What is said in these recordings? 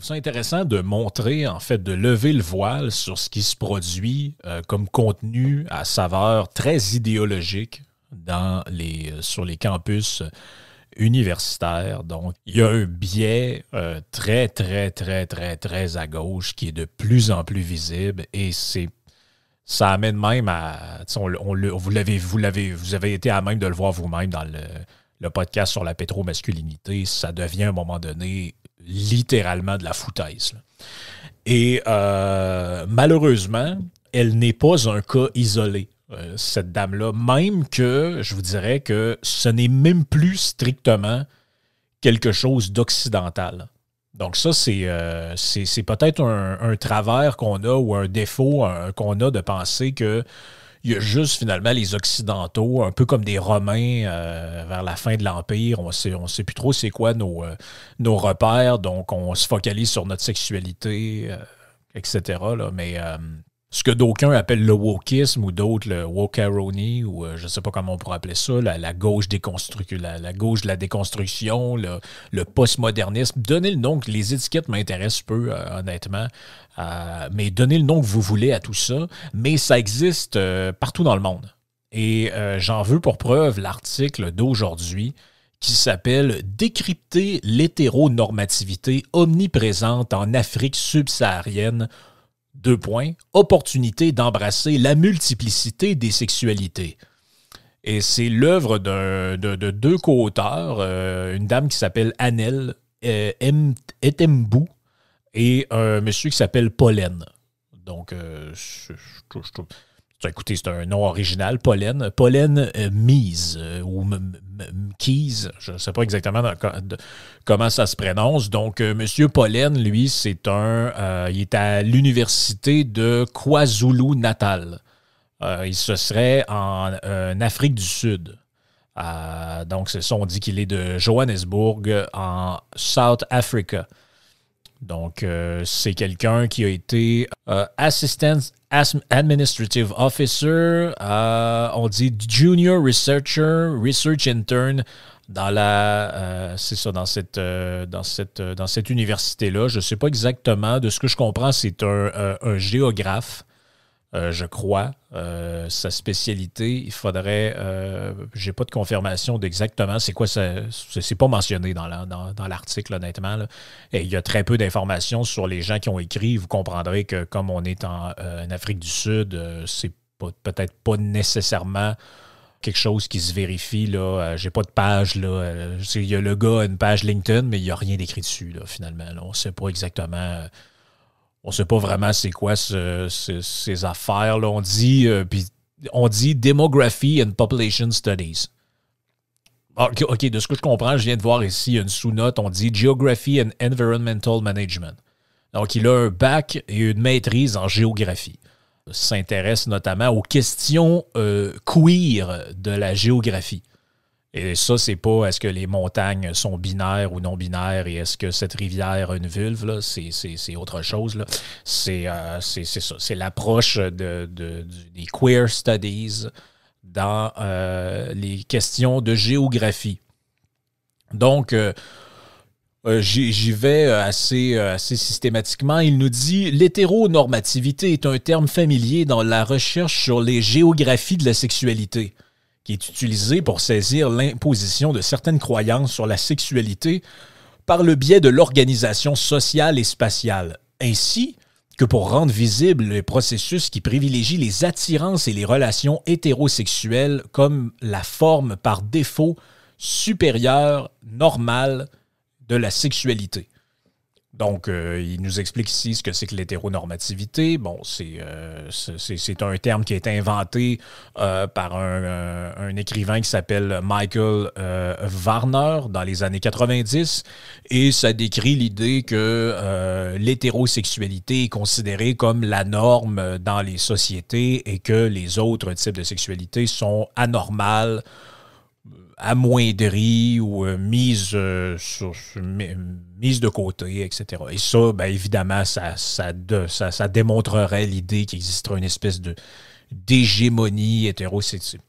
trouve ça intéressant de montrer, en fait, de lever le voile sur ce qui se produit comme contenu à saveur très idéologique sur les campus universitaires. Donc, il y a un biais très, très, très, très, très à gauche qui est de plus en plus visible et ça amène même à... Vous avez été à même de le voir vous-même dans le podcast sur la pétromasculinité. Ça devient à un moment donné littéralement de la foutaise. Là. Et malheureusement, elle n'est pas un cas isolé, cette dame-là. Même que, je vous dirais que ce n'est même plus strictement quelque chose d'occidental. Donc ça, c'est peut-être un travers qu'on a ou un défaut qu'on a de penser que il y a juste finalement les Occidentaux, un peu comme des Romains vers la fin de l'Empire. On sait plus trop c'est quoi nos repères, donc on se focalise sur notre sexualité, etc. Là. Mais ce que d'aucuns appellent le wokisme ou d'autres le wokaroni, ou je ne sais pas comment on pourrait appeler ça, la gauche la gauche de la déconstruction, le postmodernisme. Donnez le nom, les étiquettes m'intéressent peu, honnêtement. Mais donnez le nom que vous voulez à tout ça, mais ça existe partout dans le monde. Et j'en veux pour preuve l'article d'aujourd'hui qui s'appelle « Décrypter l'hétéronormativité omniprésente en Afrique subsaharienne ». Opportunité d'embrasser la multiplicité des sexualités. Et c'est l'œuvre de deux co-auteurs, une dame qui s'appelle Anel Etembu et un monsieur qui s'appelle Pollen. Donc, écoutez, c'est un nom original, Pollen Mise ou Keys, je ne sais pas exactement comment ça se prononce. Donc, monsieur Pollen, lui, il est à l'université de KwaZulu-Natal. Il se serait en Afrique du Sud. Donc, c'est ça, on dit qu'il est de Johannesburg, en South Africa. Donc, c'est quelqu'un qui a été Assistant Administrative Officer, on dit Junior Researcher, Research Intern dans cette université-là. Je ne sais pas exactement. De ce que je comprends, c'est un géographe. Je crois, sa spécialité, il faudrait... j'ai pas de confirmation d'exactement c'est quoi ça... C'est pas mentionné dans l'article, honnêtement. Là. Et il y a très peu d'informations sur les gens qui ont écrit. Vous comprendrez que comme on est en Afrique du Sud, c'est peut-être pas nécessairement quelque chose qui se vérifie. Là. J'ai pas de page. Là. Il y a le gars a une page LinkedIn, mais il n'y a rien d'écrit dessus, là, finalement. Là. On ne sait pas exactement... On ne sait pas vraiment c'est quoi ces affaires. Là. On dit Demography and Population Studies. OK, de ce que je comprends, je viens de voir ici une sous-note. On dit Geography and Environmental Management. Donc, il a un bac et une maîtrise en géographie. Il s'intéresse notamment aux questions queer de la géographie. Et ça, c'est pas est-ce que les montagnes sont binaires ou non binaires et est-ce que cette rivière a une vulve, là, c'est autre chose. Là. C'est ça. C'est l'approche des queer studies dans les questions de géographie. Donc, j'y vais assez systématiquement. Il nous dit « L'hétéronormativité est un terme familier dans la recherche sur les géographies de la sexualité ». Qui est utilisé pour saisir l'imposition de certaines croyances sur la sexualité par le biais de l'organisation sociale et spatiale, ainsi que pour rendre visibles les processus qui privilégient les attirances et les relations hétérosexuelles comme la forme par défaut supérieure, normale de la sexualité. Donc, il nous explique ici ce que c'est que l'hétéronormativité. Bon, c'est un terme qui a été inventé par un écrivain qui s'appelle Michael Warner dans les années 90 et ça décrit l'idée que l'hétérosexualité est considérée comme la norme dans les sociétés et que les autres types de sexualité sont anormales, amoindrie ou mise de côté, etc. Et ça, bien évidemment, ça démontrerait l'idée qu'il existerait une espèce d'hégémonie hétérosexuelle.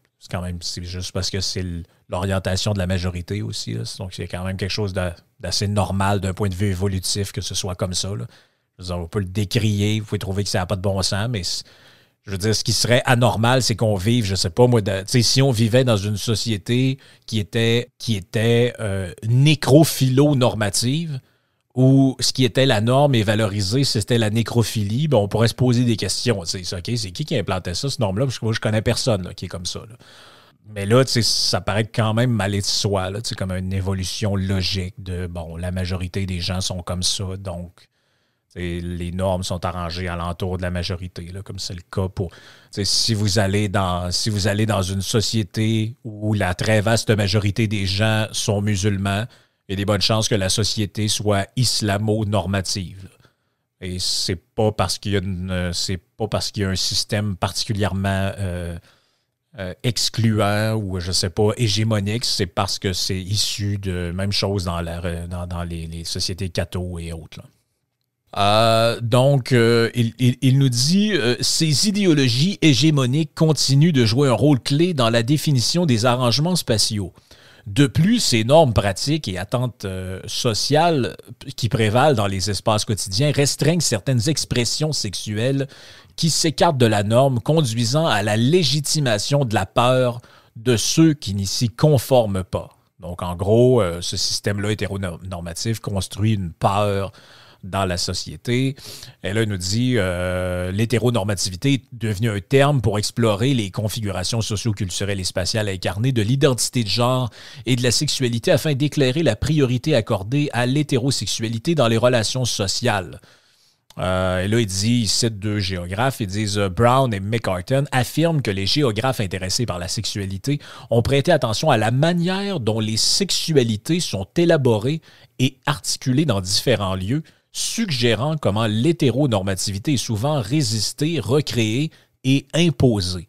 C'est juste parce que c'est l'orientation de la majorité aussi. Là. Donc, c'est quand même quelque chose d'assez normal d'un point de vue évolutif que ce soit comme ça. Là. Je veux dire, on peut le décrier, vous pouvez trouver que ça n'a pas de bon sens, mais je veux dire, ce qui serait anormal, c'est qu'on vive, je sais pas moi, si on vivait dans une société qui était nécrophilo-normative, où ce qui était la norme et valorisé, c'était la nécrophilie, ben on pourrait se poser des questions. OK, c'est qui a implanté ça, cette norme-là? Parce que moi, je connais personne là, qui est comme ça. Là. Mais là, ça paraît quand même mal de soi, là, comme une évolution logique de, bon, la majorité des gens sont comme ça, donc les normes sont arrangées alentour de la majorité, là, comme c'est le cas pour... Si vous allez dans une société où la très vaste majorité des gens sont musulmans, il y a des bonnes chances que la société soit islamo-normative. Et c'est pas parce qu'il y a un système particulièrement excluant ou, je sais pas, hégémonique, c'est parce que c'est issu de même chose dans les sociétés catho et autres. Là. Il nous dit ces idéologies hégémoniques continuent de jouer un rôle clé dans la définition des arrangements spatiaux. De plus, ces normes pratiques et attentes sociales qui prévalent dans les espaces quotidiens restreignent certaines expressions sexuelles qui s'écartent de la norme, conduisant à la légitimation de la peur de ceux qui n'y s'y conforment pas. Donc, en gros, ce système-là hétéronormatif construit une peur dans la société. Et là, il nous dit l'hétéronormativité est devenue un terme pour explorer les configurations socio-culturelles et spatiales incarnées de l'identité de genre et de la sexualité afin d'éclairer la priorité accordée à l'hétérosexualité dans les relations sociales. Et là, il cite deux géographes. Ils disent Brown et McCartan affirment que les géographes intéressés par la sexualité ont prêté attention à la manière dont les sexualités sont élaborées et articulées dans différents lieux, suggérant comment l'hétéronormativité est souvent résistée, recréée et imposée.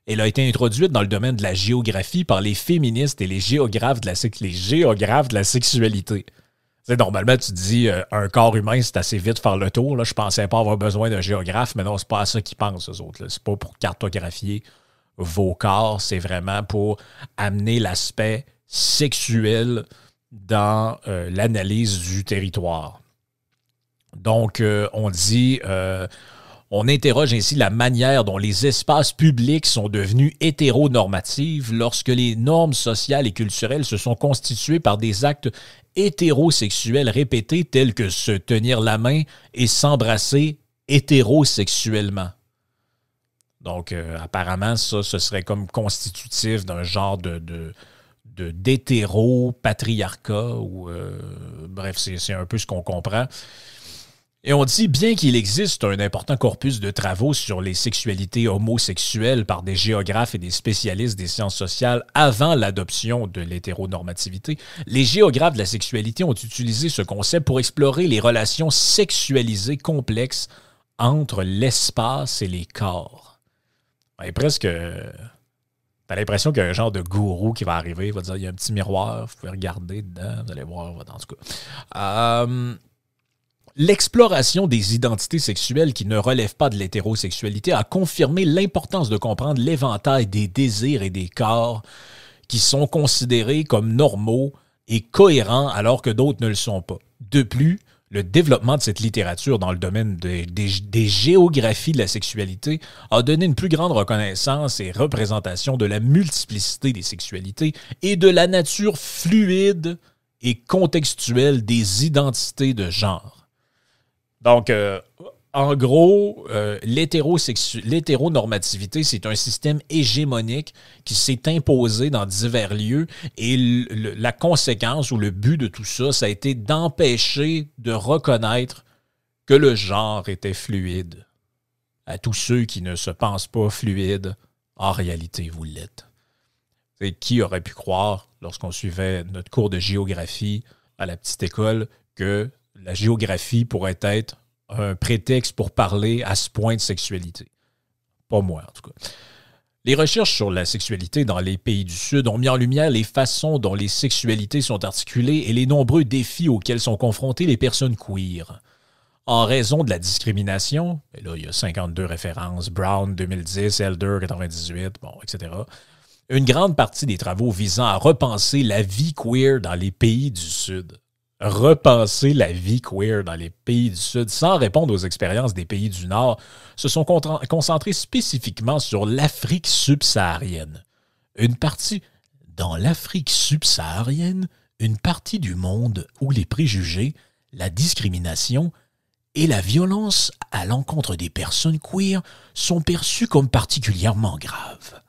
Elle a été introduite dans le domaine de la géographie par les féministes et les géographes de la sexualité. Normalement, tu te dis un corps humain, c'est assez vite faire le tour. Là, je pensais pas avoir besoin d'un géographe, mais non, c'est pas à ça qu'ils pensent, eux autres. Là. C'est pas pour cartographier vos corps, c'est vraiment pour amener l'aspect sexuel dans l'analyse du territoire. Donc, on interroge ainsi la manière dont les espaces publics sont devenus hétéronormatifs lorsque les normes sociales et culturelles se sont constituées par des actes hétérosexuels répétés tels que se tenir la main et s'embrasser hétérosexuellement. Donc, apparemment, ça, ce serait comme constitutif d'un genre d'hétéro-patriarcat ou bref, c'est un peu ce qu'on comprend. Et on dit, bien qu'il existe un important corpus de travaux sur les sexualités homosexuelles par des géographes et des spécialistes des sciences sociales avant l'adoption de l'hétéronormativité, les géographes de la sexualité ont utilisé ce concept pour explorer les relations sexualisées complexes entre l'espace et les corps. Et presque, t'as l'impression qu'il y a un genre de gourou qui va arriver, il va dire, il y a un petit miroir, vous pouvez regarder dedans, vous allez voir, en tout cas. L'exploration des identités sexuelles qui ne relèvent pas de l'hétérosexualité a confirmé l'importance de comprendre l'éventail des désirs et des corps qui sont considérés comme normaux et cohérents alors que d'autres ne le sont pas. De plus, le développement de cette littérature dans le domaine des géographies de la sexualité a donné une plus grande reconnaissance et représentation de la multiplicité des sexualités et de la nature fluide et contextuelle des identités de genre. Donc, en gros, l'hétéronormativité, c'est un système hégémonique qui s'est imposé dans divers lieux et la conséquence ou le but de tout ça, ça a été d'empêcher de reconnaître que le genre était fluide. À tous ceux qui ne se pensent pas fluides, en réalité, vous l'êtes. Et qui aurait pu croire, lorsqu'on suivait notre cours de géographie à la petite école, que la géographie pourrait être un prétexte pour parler à ce point de sexualité. Pas moi, en tout cas. Les recherches sur la sexualité dans les pays du Sud ont mis en lumière les façons dont les sexualités sont articulées et les nombreux défis auxquels sont confrontées les personnes queer. En raison de la discrimination, et là, il y a 52 références, Brown 2010, Elder 98, bon, etc., une grande partie des travaux visant à repenser la vie queer dans les pays du Sud. Repenser la vie queer dans les pays du Sud sans répondre aux expériences des pays du Nord se sont concentrés spécifiquement sur l'Afrique subsaharienne. Dans l'Afrique subsaharienne, une partie du monde où les préjugés, la discrimination et la violence à l'encontre des personnes queer sont perçus comme particulièrement graves.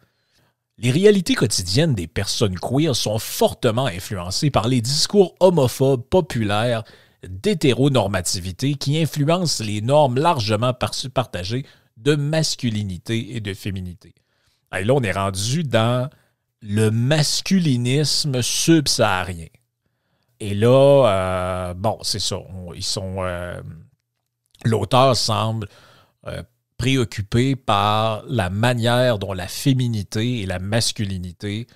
Les réalités quotidiennes des personnes queer sont fortement influencées par les discours homophobes populaires d'hétéronormativité qui influencent les normes largement partagées de masculinité et de féminité. Et là, on est rendu dans le masculinisme subsaharien. Et là, c'est ça. L'auteur semble préoccupé par la manière dont la féminité et la masculinité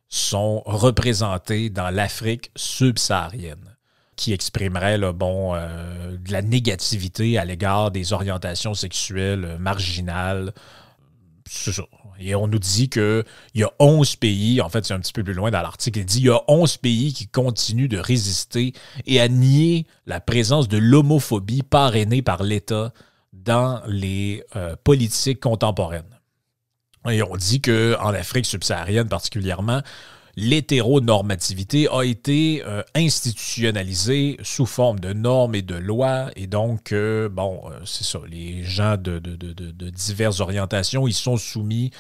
sont représentées dans l'Afrique subsaharienne, qui exprimerait de la négativité à l'égard des orientations sexuelles marginales. C'est ça. Et on nous dit qu'il y a 11 pays, en fait c'est un petit peu plus loin dans l'article, il dit qu'il y a 11 pays qui continuent de résister et à nier la présence de l'homophobie parrainée par l'État dans les politiques contemporaines. Et on dit qu'en Afrique subsaharienne particulièrement, l'hétéronormativité a été institutionnalisée sous forme de normes et de lois, et donc, c'est ça, les gens de diverses orientations, ils sont soumis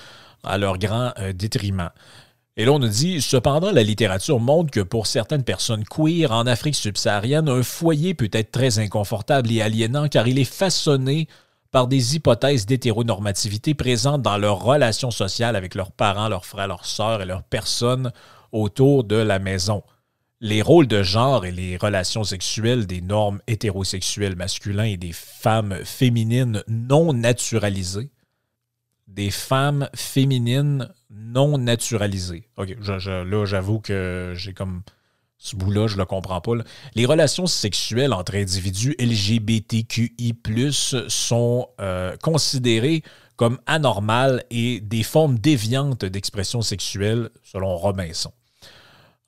à leur grand détriment. Et là, on nous dit, cependant, la littérature montre que pour certaines personnes queer en Afrique subsaharienne, un foyer peut être très inconfortable et aliénant car il est façonné par des hypothèses d'hétéronormativité présentes dans leurs relations sociales avec leurs parents, leurs frères, leurs sœurs et leurs personnes autour de la maison. Les rôles de genre et les relations sexuelles des normes hétérosexuelles masculins et des femmes féminines non naturalisées. Des femmes féminines non naturalisées. OK, là, j'avoue que j'ai comme... Ce bout-là, je le comprends pas. Là. Les relations sexuelles entre individus LGBTQI+, sont considérées comme anormales et des formes déviantes d'expression sexuelle, selon Robinson.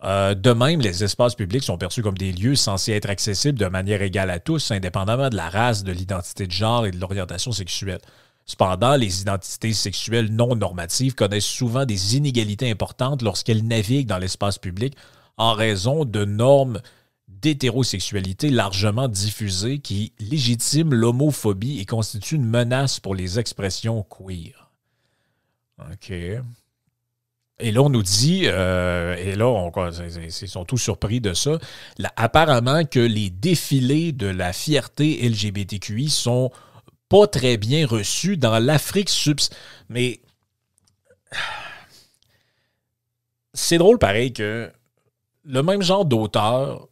De même, les espaces publics sont perçus comme des lieux censés être accessibles de manière égale à tous, indépendamment de la race, de l'identité de genre et de l'orientation sexuelle. Cependant, les identités sexuelles non normatives connaissent souvent des inégalités importantes lorsqu'elles naviguent dans l'espace public en raison de normes d'hétérosexualité largement diffusées qui légitiment l'homophobie et constituent une menace pour les expressions queer. OK. Et là, on nous dit, ils sont tous surpris de ça, là, apparemment que les défilés de la fierté LGBTQI sont pas très bien reçus dans l'Afrique subsaharienne. Mais c'est drôle pareil que le même genre d'auteur,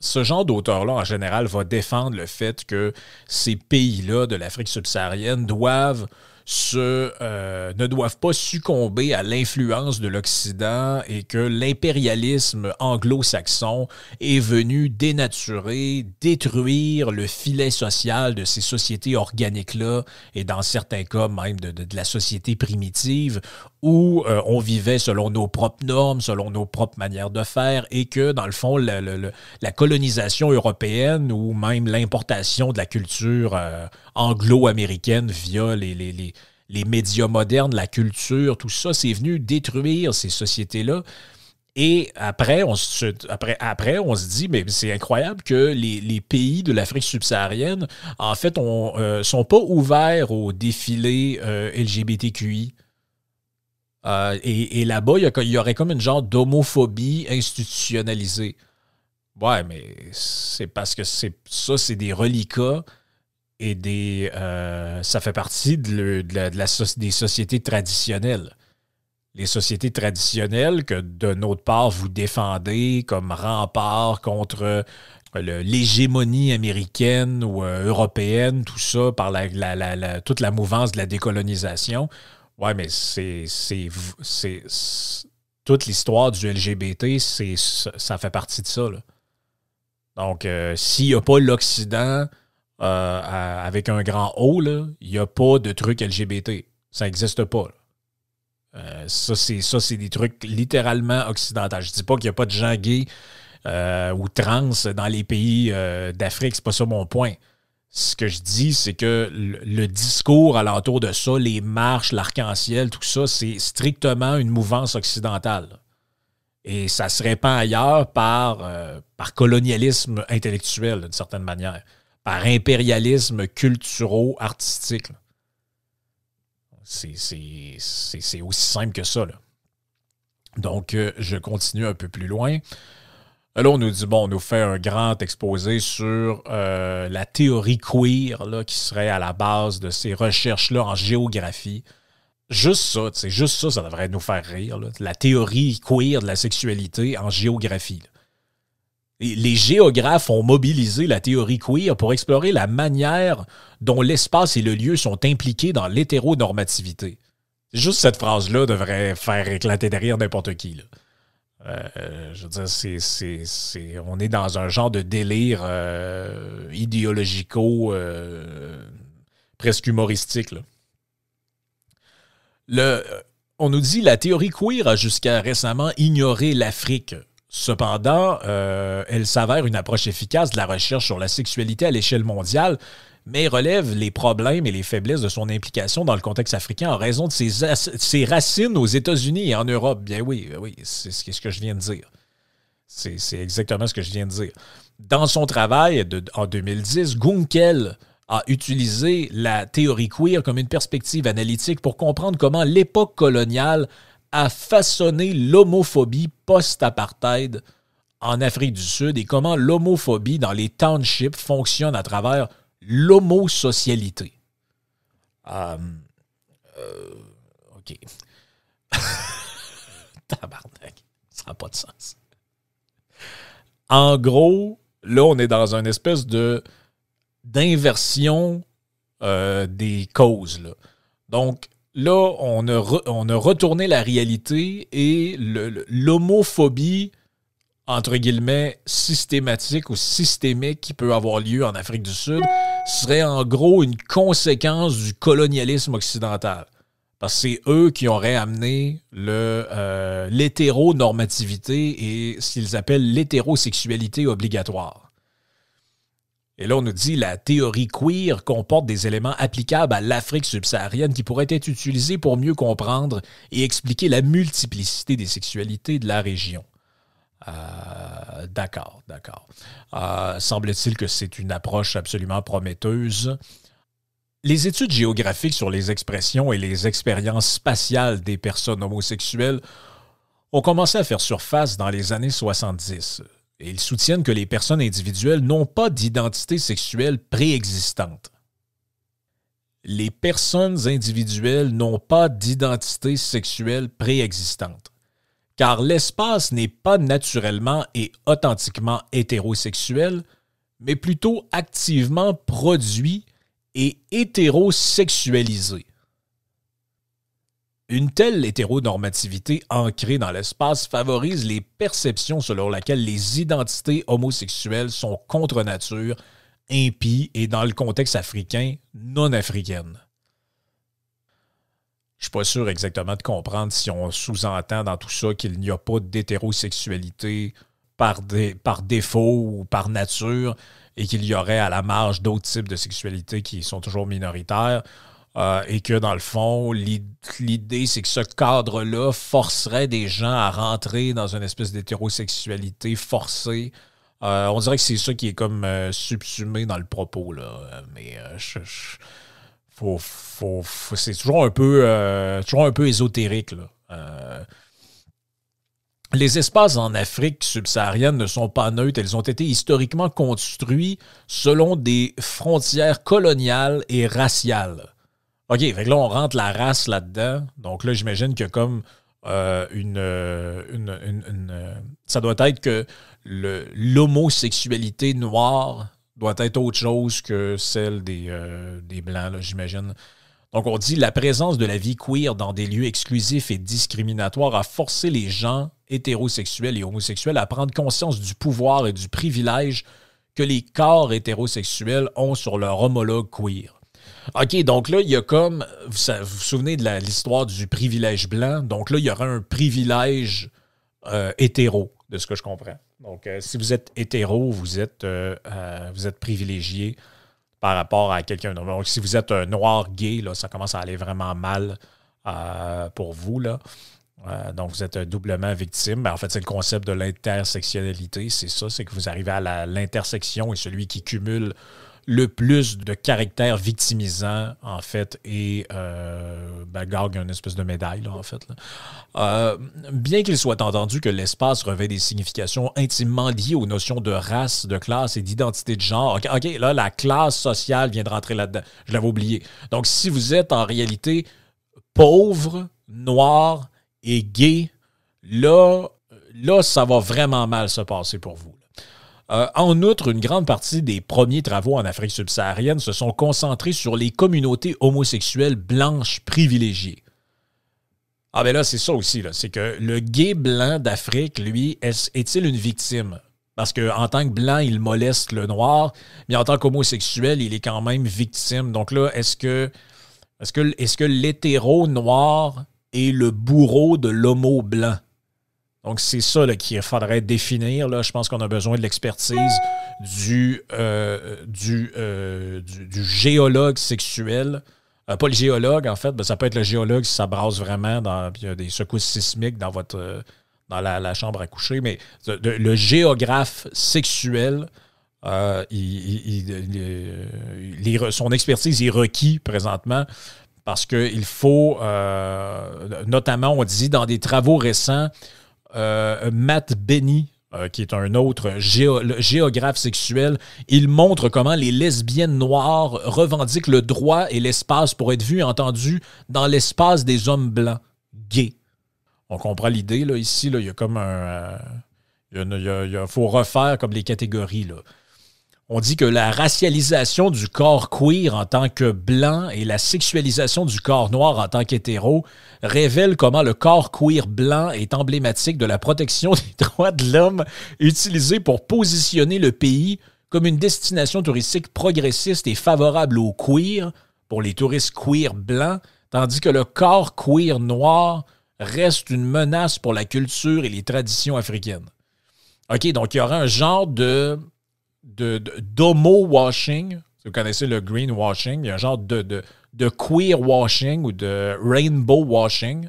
ce genre d'auteur-là, en général, va défendre le fait que ces pays-là de l'Afrique subsaharienne ne doivent pas succomber à l'influence de l'Occident et que l'impérialisme anglo-saxon est venu dénaturer, détruire le filet social de ces sociétés organiques-là et dans certains cas même de la société primitive où on vivait selon nos propres normes, selon nos propres manières de faire et que, dans le fond, la colonisation européenne ou même l'importation de la culture anglo-américaine via les médias modernes, la culture, tout ça, c'est venu détruire ces sociétés-là. Et après, on se dit, mais c'est incroyable que les pays de l'Afrique subsaharienne, en fait, sont pas ouverts aux défilés LGBTQI. Et là-bas, il y aurait comme une genre d'homophobie institutionnalisée. Ouais, mais c'est parce que c'est des reliquats et ça fait partie des sociétés traditionnelles. Les sociétés traditionnelles que, de notre part, vous défendez comme rempart contre l'hégémonie américaine ou européenne, tout ça, par toute la mouvance de la décolonisation. Ouais, mais c'est toute l'histoire du LGBT, ça fait partie de ça, là. Donc, s'il n'y a pas l'Occident avec un grand O, il n'y a pas de truc LGBT. Ça n'existe pas, là. C'est des trucs littéralement occidentaux. Je dis pas qu'il n'y a pas de gens gays ou trans dans les pays d'Afrique, c'est pas ça mon point. Ce que je dis, c'est que le discours alentour de ça, les marches, l'arc-en-ciel, tout ça, c'est strictement une mouvance occidentale. Et ça se répand ailleurs par colonialisme intellectuel, d'une certaine manière, par impérialisme culturo-artistique. C'est aussi simple que ça, là. Donc, je continue un peu plus loin. Là, on nous dit, on nous fait un grand exposé sur la théorie queer là, qui serait à la base de ces recherches-là en géographie. Juste ça, ça devrait nous faire rire. Là. La théorie queer de la sexualité en géographie. Là. Les géographes ont mobilisé la théorie queer pour explorer la manière dont l'espace et le lieu sont impliqués dans l'hétéronormativité. Juste cette phrase-là devrait faire éclater de rire n'importe qui, là. Je veux dire, on est dans un genre de délire idéologico presque humoristique. Là. On nous dit la théorie queer a jusqu'à récemment ignoré l'Afrique. Cependant, elle s'avère une approche efficace de la recherche sur la sexualité à l'échelle mondiale, mais relève les problèmes et les faiblesses de son implication dans le contexte africain en raison de ses racines aux États-Unis et en Europe. Bien oui, c'est ce que je viens de dire. C'est exactement ce que je viens de dire. Dans son travail en 2010, Gunkel a utilisé la théorie queer comme une perspective analytique pour comprendre comment l'époque coloniale a façonné l'homophobie post-apartheid en Afrique du Sud et comment l'homophobie dans les townships fonctionne à travers l'homosocialité. OK. Tabarnak. Ça n'a pas de sens. En gros, là, on est dans une espèce d'inversion des causes. Là. Donc, là, on a retourné la réalité et l'homophobie, entre guillemets, systématique ou systémique qui peut avoir lieu en Afrique du Sud serait en gros une conséquence du colonialisme occidental. Parce que c'est eux qui auraient amené l'hétéronormativité et ce qu'ils appellent l'hétérosexualité obligatoire. Et là, on nous dit la théorie queer comporte des éléments applicables à l'Afrique subsaharienne qui pourraient être utilisés pour mieux comprendre et expliquer la multiplicité des sexualités de la région. D'accord. Semble-t-il que c'est une approche absolument prometteuse. Les études géographiques sur les expressions et les expériences spatiales des personnes homosexuelles ont commencé à faire surface dans les années 70. Et ils soutiennent que les personnes individuelles n'ont pas d'identité sexuelle préexistante. Les personnes individuelles n'ont pas d'identité sexuelle préexistante. Car l'espace n'est pas naturellement et authentiquement hétérosexuel, mais plutôt activement produit et hétérosexualisé. Une telle hétéronormativité ancrée dans l'espace favorise les perceptions selon lesquelles les identités homosexuelles sont contre nature, impies et, dans le contexte africain, non africaines. Je ne suis pas sûr exactement de comprendre si on sous-entend dans tout ça qu'il n'y a pas d'hétérosexualité par défaut ou par nature et qu'il y aurait à la marge d'autres types de sexualité qui sont toujours minoritaires. Et que, dans le fond, l'idée, c'est que ce cadre-là forcerait des gens à rentrer dans une espèce d'hétérosexualité forcée. On dirait que c'est ça qui est comme subsumé dans le propos, là. Mais c'est toujours un peu ésotérique, là. Les espaces en Afrique subsaharienne ne sont pas neutres. Ils ont été historiquement construits selon des frontières coloniales et raciales. OK, fait que là, on rentre la race là-dedans. Donc là, j'imagine que comme ça doit être que l'homosexualité noire doit être autre chose que celle des Blancs, là, j'imagine. Donc, on dit la présence de la vie queer dans des lieux exclusifs et discriminatoires a forcé les gens hétérosexuels et homosexuels à prendre conscience du pouvoir et du privilège que les corps hétérosexuels ont sur leur homologue queer. OK, donc là, il y a comme... Vous vous souvenez de l'histoire du privilège blanc? Donc là, il y aura un privilège hétéro, de ce que je comprends. Donc, si vous êtes hétéro, vous êtes privilégié par rapport à quelqu'un d'autre. Donc, si vous êtes un noir gay, là, ça commence à aller vraiment mal pour vous, là. Donc, vous êtes doublement victime. En fait, c'est le concept de l'intersectionnalité. C'est ça, c'est que vous arrivez à l'intersection et celui qui cumule le plus de caractères victimisants, en fait, et gagne une espèce de médaille, là, en fait. Là. Bien qu'il soit entendu que l'espace revêt des significations intimement liées aux notions de race, de classe et d'identité de genre. OK, là, la classe sociale vient de rentrer là-dedans. Je l'avais oublié. Donc, si vous êtes en réalité pauvre, noir et gay, là, ça va vraiment mal se passer pour vous. En outre, une grande partie des premiers travaux en Afrique subsaharienne se sont concentrés sur les communautés homosexuelles blanches privilégiées. Ah ben là, c'est ça aussi, là. C'est que le gay blanc d'Afrique, lui, est-il une victime? Parce qu'en tant que blanc, il moleste le noir, mais en tant qu'homosexuel, il est quand même victime. Donc là, est-ce que l'hétéro noir est le bourreau de l'homo blanc? Donc, c'est ça là, qu'il faudrait définir. Là. Je pense qu'on a besoin de l'expertise du géologue sexuel. Pas le géologue, en fait. Ben, ça peut être le géologue si ça brasse vraiment. Puis il y a des secousses sismiques dans la chambre à coucher. Mais le géographe sexuel, son expertise est requis présentement parce qu'il faut, notamment, on dit, dans des travaux récents, Matt Benny, qui est un autre géographe sexuel, il montre comment les lesbiennes noires revendiquent le droit et l'espace pour être vues et entendues dans l'espace des hommes blancs gays. On comprend l'idée, là, ici, là, il y a comme il faut refaire comme les catégories, là. On dit que la racialisation du corps queer en tant que blanc et la sexualisation du corps noir en tant qu'hétéro révèlent comment le corps queer blanc est emblématique de la protection des droits de l'homme utilisée pour positionner le pays comme une destination touristique progressiste et favorable aux queers, pour les touristes queer blancs, tandis que le corps queer noir reste une menace pour la culture et les traditions africaines. OK, donc il y aura un genre d'homo-washing, si vous connaissez le greenwashing, il y a un genre de queer-washing ou de rainbow-washing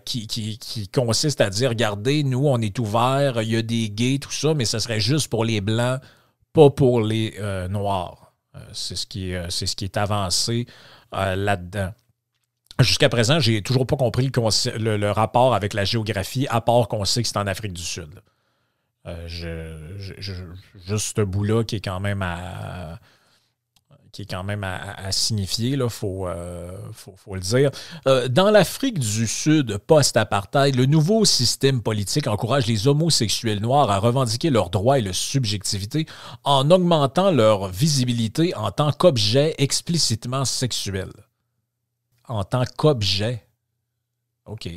qui consiste à dire, regardez, nous, on est ouverts, il y a des gays, tout ça, mais ce serait juste pour les Blancs, pas pour les Noirs. C'est ce qui est avancé là-dedans. Jusqu'à présent, j'ai toujours pas compris le rapport avec la géographie, à part qu'on sait que c'est en Afrique du Sud. Juste ce bout-là qui est quand même à signifier, il faut le dire. Dans l'Afrique du Sud post-apartheid, le nouveau système politique encourage les homosexuels noirs à revendiquer leurs droits et leur subjectivité en augmentant leur visibilité en tant qu'objet explicitement sexuel. En tant qu'objet. OK.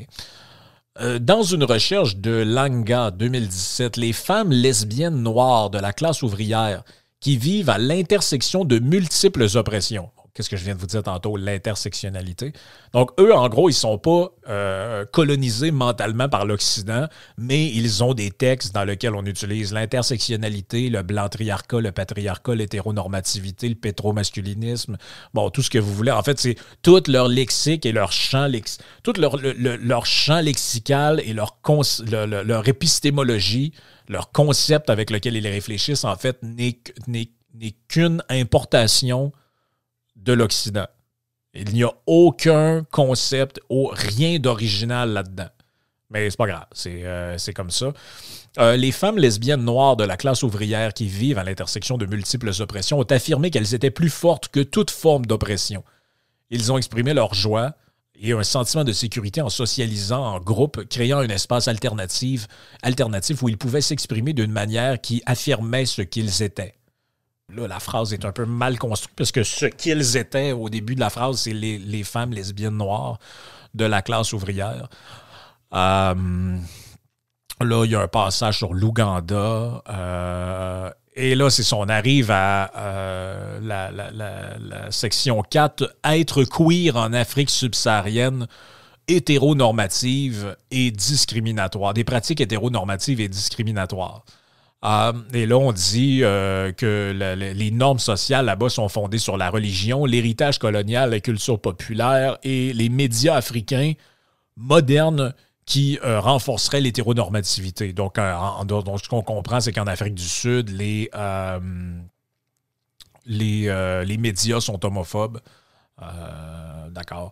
Dans une recherche de Langa 2017, les femmes lesbiennes noires de la classe ouvrière qui vivent à l'intersection de multiples oppressions. Qu'est-ce que je viens de vous dire tantôt? L'intersectionnalité. Donc, eux, en gros, ils ne sont pas colonisés mentalement par l'Occident, mais ils ont des textes dans lesquels on utilise l'intersectionnalité, le blantriarcat, le patriarcat, l'hétéronormativité, le pétromasculinisme, bon, tout ce que vous voulez. En fait, c'est tout leur lexique et leur champ tout leur champ lexical et leur épistémologie, leur concept avec lequel ils réfléchissent, en fait, n'est qu'une importation de l'Occident. Il n'y a aucun concept ou rien d'original là-dedans. Mais c'est pas grave, c'est comme ça. Les femmes lesbiennes noires de la classe ouvrière qui vivent à l'intersection de multiples oppressions ont affirmé qu'elles étaient plus fortes que toute forme d'oppression. Ils ont exprimé leur joie et un sentiment de sécurité en socialisant en groupe, créant un espace alternatif où ils pouvaient s'exprimer d'une manière qui affirmait ce qu'ils étaient. Là, la phrase est un peu mal construite parce que ce qu'ils étaient au début de la phrase, c'est les femmes lesbiennes noires de la classe ouvrière. Là, il y a un passage sur l'Ouganda Et là, c'est ça, on arrive à la section 4, être queer en Afrique subsaharienne, hétéronormative et discriminatoire. Des pratiques hétéronormatives et discriminatoires. Et là, on dit que les normes sociales là-bas sont fondées sur la religion, l'héritage colonial, la culture populaire et les médias africains modernes qui renforcerait l'hétéronormativité. Donc, ce qu'on comprend, c'est qu'en Afrique du Sud, les médias sont homophobes. D'accord.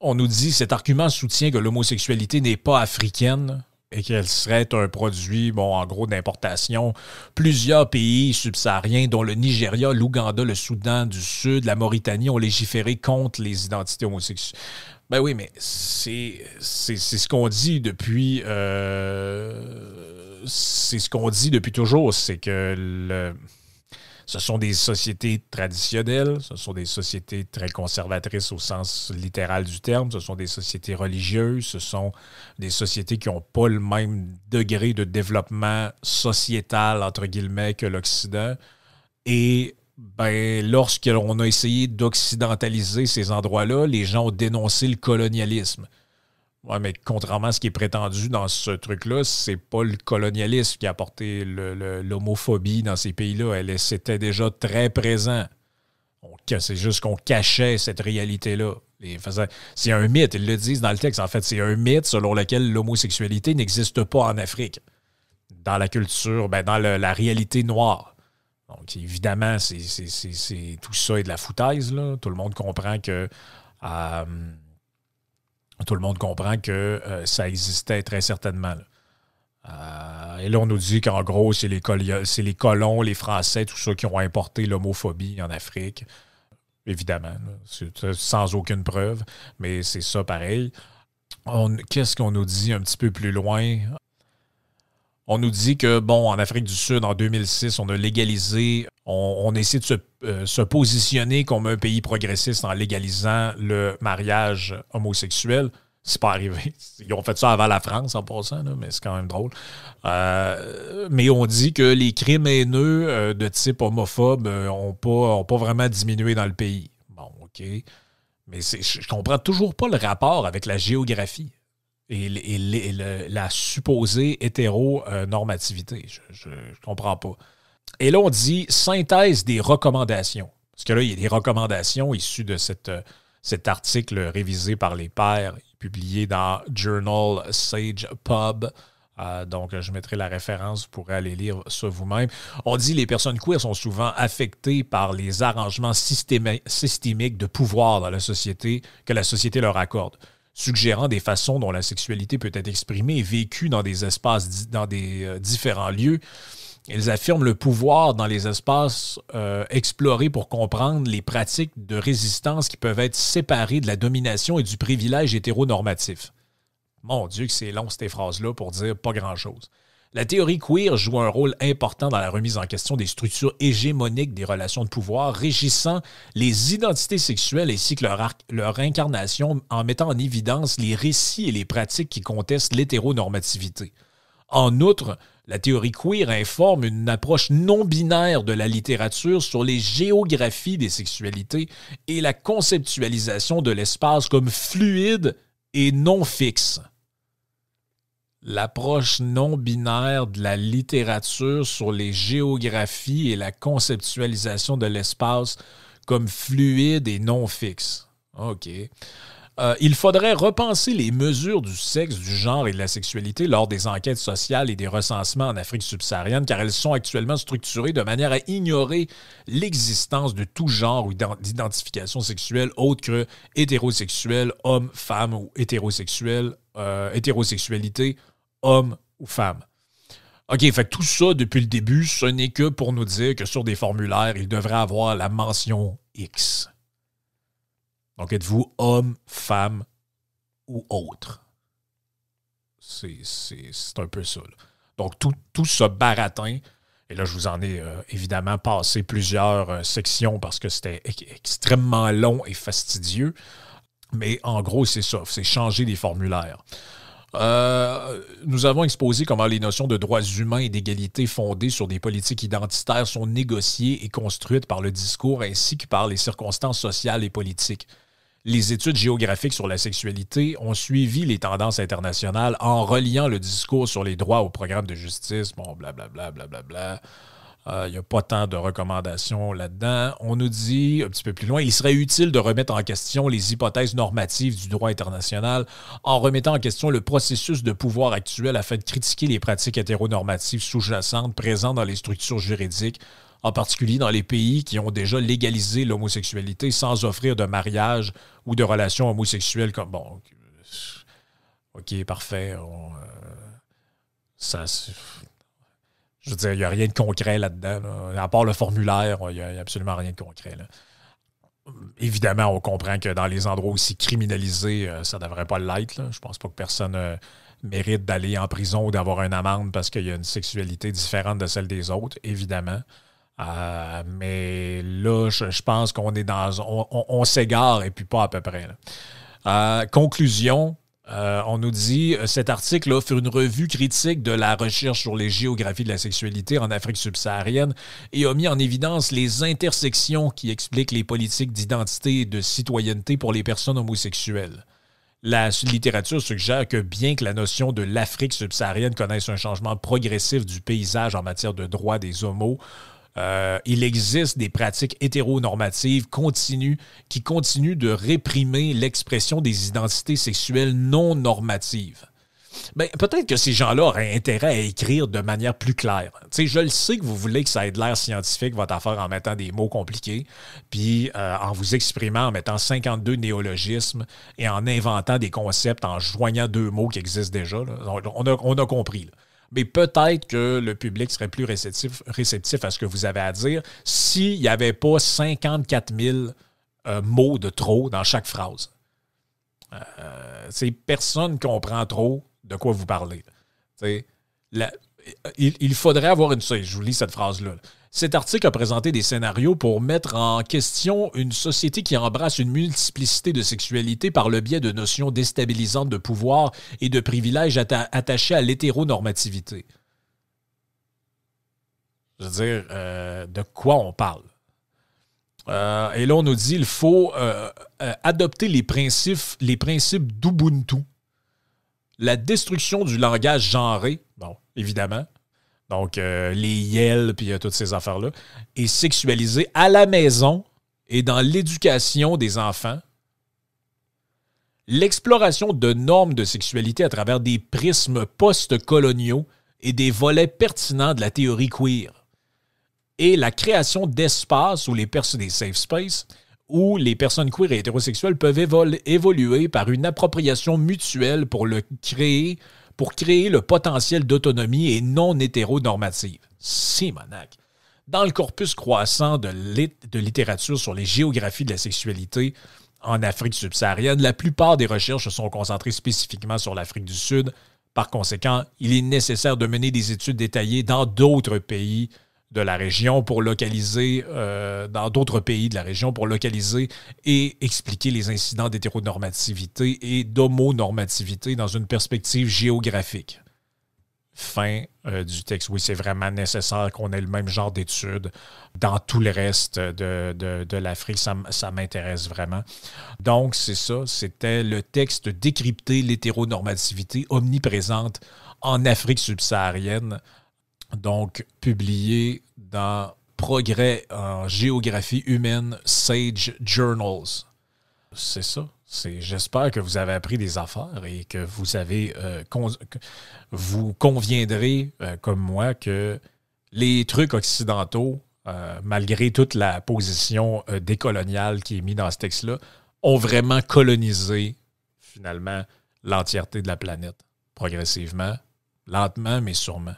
On nous dit, cet argument soutient que l'homosexualité n'est pas africaine et qu'elle serait un produit, en gros, d'importation. Plusieurs pays subsahariens, dont le Nigeria, l'Ouganda, le Soudan du Sud, la Mauritanie, ont légiféré contre les identités homosexuelles. Ben oui, mais c'est ce qu'on dit depuis c'est ce qu'on dit depuis toujours, c'est que ce sont des sociétés traditionnelles, ce sont des sociétés très conservatrices au sens littéral du terme, ce sont des sociétés religieuses, ce sont des sociétés qui n'ont pas le même degré de développement sociétal, entre guillemets, que l'Occident. Et lorsqu'on a essayé d'occidentaliser ces endroits-là, les gens ont dénoncé le colonialisme. Oui, mais contrairement à ce qui est prétendu dans ce truc-là, c'est pas le colonialisme qui a apporté l'homophobie dans ces pays-là. C'était déjà très présent. C'est juste qu'on cachait cette réalité-là. C'est un mythe, ils le disent dans le texte. En fait, c'est un mythe selon lequel l'homosexualité n'existe pas en Afrique. Dans la culture, dans la réalité noire. Donc, évidemment, tout ça est de la foutaise, là. Tout le monde comprend que ça existait très certainement. Et là, on nous dit qu'en gros, c'est les colons, les Français, tout ça qui ont importé l'homophobie en Afrique. Évidemment, c'est sans aucune preuve, mais c'est ça pareil. Qu'est-ce qu'on nous dit un petit peu plus loin? On nous dit que, en Afrique du Sud, en 2006, on a légalisé, on essaie de se positionner comme un pays progressiste en légalisant le mariage homosexuel. C'est pas arrivé. Ils ont fait ça avant la France, en passant, là, mais c'est quand même drôle. Mais on dit que les crimes haineux de type homophobe n'ont pas vraiment diminué dans le pays. Bon, OK. Mais je comprends toujours pas le rapport avec la géographie et la supposée hétéronormativité. Je comprends pas. Et là, on dit synthèse des recommandations. Parce que là, il y a des recommandations issues de cet article révisé par les pairs, publié dans Journal Sage Pub. Donc, je mettrai la référence, vous pourrez aller lire ça vous-même. On dit que les personnes queer sont souvent affectées par les arrangements systémiques de pouvoir dans la société que la société leur accorde, suggérant des façons dont la sexualité peut être exprimée et vécue dans des espaces, dans des différents lieux. Ils affirment le pouvoir dans les espaces explorés pour comprendre les pratiques de résistance qui peuvent être séparées de la domination et du privilège hétéronormatif. Mon Dieu que c'est long ces phrases-là pour dire pas grand-chose. La théorie queer joue un rôle important dans la remise en question des structures hégémoniques des relations de pouvoir, régissant les identités sexuelles ainsi que leur incarnation en mettant en évidence les récits et les pratiques qui contestent l'hétéronormativité. En outre, la théorie queer informe une approche non-binaire de la littérature sur les géographies des sexualités et la conceptualisation de l'espace comme fluide et non fixe. L'approche non-binaire de la littérature sur les géographies et la conceptualisation de l'espace comme fluide et non fixe. OK. Il faudrait repenser les mesures du sexe, du genre et de la sexualité lors des enquêtes sociales et des recensements en Afrique subsaharienne, car elles sont actuellement structurées de manière à ignorer l'existence de tout genre ou d'identification sexuelle autre que hétérosexuel, homme, femme ou hétérosexualité, homme ou femme. OK, fait que tout ça, depuis le début, ce n'est que pour nous dire que sur des formulaires, il devrait avoir la mention X. Donc, êtes-vous homme, femme ou autre? C'est un peu ça, là. Donc, tout ce baratin, et là, je vous en ai évidemment passé plusieurs sections parce que c'était extrêmement long et fastidieux, mais en gros, c'est ça, c'est changer des formulaires. Nous avons exposé comment les notions de droits humains et d'égalité fondées sur des politiques identitaires sont négociées et construites par le discours ainsi que par les circonstances sociales et politiques. Les études géographiques sur la sexualité ont suivi les tendances internationales en reliant le discours sur les droits au programme de justice. Bon, blablabla, blablabla. Il n'y a pas tant de recommandations là-dedans. On nous dit, un petit peu plus loin, il serait utile de remettre en question les hypothèses normatives du droit international en remettant en question le processus de pouvoir actuel afin de critiquer les pratiques hétéronormatives sous-jacentes présentes dans les structures juridiques, en particulier dans les pays qui ont déjà légalisé l'homosexualité sans offrir de mariage ou de relations homosexuelles comme... Bon, OK, parfait. Je veux dire, il n'y a rien de concret là-dedans. Là. À part le formulaire, il n'y a absolument rien de concret. Là. Évidemment, on comprend que dans les endroits aussi criminalisés, ça ne devrait pas l'être. Là. Je pense pas que personne mérite d'aller en prison ou d'avoir une amende parce qu'il y a une sexualité différente de celle des autres, évidemment. Mais là, je pense qu'on est dans... On s'égare et puis pas à peu près. Conclusion, on nous dit, cet article offre une revue critique de la recherche sur les géographies de la sexualité en Afrique subsaharienne et a mis en évidence les intersections qui expliquent les politiques d'identité et de citoyenneté pour les personnes homosexuelles. La littérature suggère que bien que la notion de l'Afrique subsaharienne connaisse un changement progressif du paysage en matière de droits des homos, il existe des pratiques hétéronormatives qui continuent de réprimer l'expression des identités sexuelles non normatives. Ben, peut-être que ces gens-là auraient intérêt à écrire de manière plus claire. T'sais, je le sais que vous voulez que ça ait de l'air scientifique, votre affaire, en mettant des mots compliqués, puis en vous exprimant, en mettant 52 néologismes et en inventant des concepts, en joignant deux mots qui existent déjà. Là. On a compris. Là. Mais peut-être que le public serait plus réceptif à ce que vous avez à dire s'il n'y avait pas 54 000 mots de trop dans chaque phrase. Personne ne comprend trop de quoi vous parlez. Il faudrait avoir une... Je vous lis cette phrase-là. Cet article a présenté des scénarios pour mettre en question une société qui embrasse une multiplicité de sexualités par le biais de notions déstabilisantes de pouvoir et de privilèges attachés à l'hétéronormativité. Je veux dire, de quoi on parle? Et là, on nous dit qu'il faut adopter les principes d'Ubuntu. La destruction du langage genré, bon, évidemment, donc les yels puis toutes ces affaires-là, est sexualisée à la maison et dans l'éducation des enfants. L'exploration de normes de sexualité à travers des prismes post-coloniaux et des volets pertinents de la théorie queer. Et la création d'espaces où des safe spaces, où les personnes queer et hétérosexuelles peuvent évoluer par une appropriation mutuelle pour créer le potentiel d'autonomie et non hétéronormative. Simonac. Dans le corpus croissant de littérature sur les géographies de la sexualité en Afrique subsaharienne, la plupart des recherches se sont concentrées spécifiquement sur l'Afrique du Sud. Par conséquent, il est nécessaire de mener des études détaillées dans d'autres pays de la région pour localiser, et expliquer les incidents d'hétéronormativité et d'homonormativité dans une perspective géographique. Fin du texte. Oui, c'est vraiment nécessaire qu'on ait le même genre d'études dans tout le reste de l'Afrique. Ça m'intéresse vraiment. Donc, c'est ça. C'était le texte Décrypter l'hétéronormativité omniprésente en Afrique subsaharienne. Donc, publié dans Progrès en géographie humaine, Sage Journals. C'est ça. J'espère que vous avez appris des affaires et que vous conviendrez, comme moi, que les trucs occidentaux, malgré toute la position décoloniale qui est mise dans ce texte-là, ont vraiment colonisé, finalement, l'entièreté de la planète, progressivement, lentement, mais sûrement.